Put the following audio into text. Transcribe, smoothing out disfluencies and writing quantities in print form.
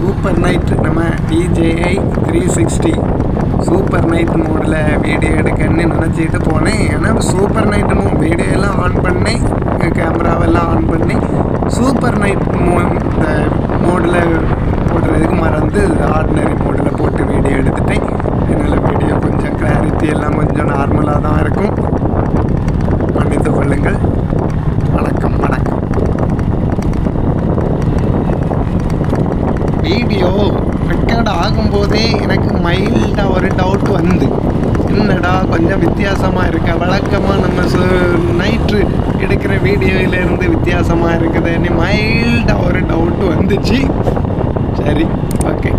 Super night நம்ம DJI 360 super night மோடில் video எடுக்கணும்னு நினச்சிட்டு போனேன். ஆனால் சூப்பர் நைட் வீடியோ எல்லாம் ஆன் பண்ணேன், கேமராவெல்லாம் ஆன் பண்ணி சூப்பர் நைட் மோடில் போடுறதுக்கு மறந்து ஆர்டினரி மோடில் போட்டு வீடியோ எடுத்துட்டேன். அதனால் வீடியோ கொஞ்சம் கிளாரிட்டி எல்லாம் கொஞ்சம் நார்மலாக தான் இருக்கும், மன்னித்து கொள்ளுங்கள். வணக்கம். வீடியோ ரெக்கார்ட் ஆகும்போதே எனக்கு மைல்டாக ஒரு டவுட் வந்து, என்னடா கொஞ்சம் வித்தியாசமாக இருக்கு, வழக்கமாக நம்ம நைட்டு எடுக்கிற வீடியோவிலேருந்து வித்தியாசமாக இருக்குதுன்னு மைல்டாக ஒரு டவுட் வந்துச்சு. சரி, ஓகே.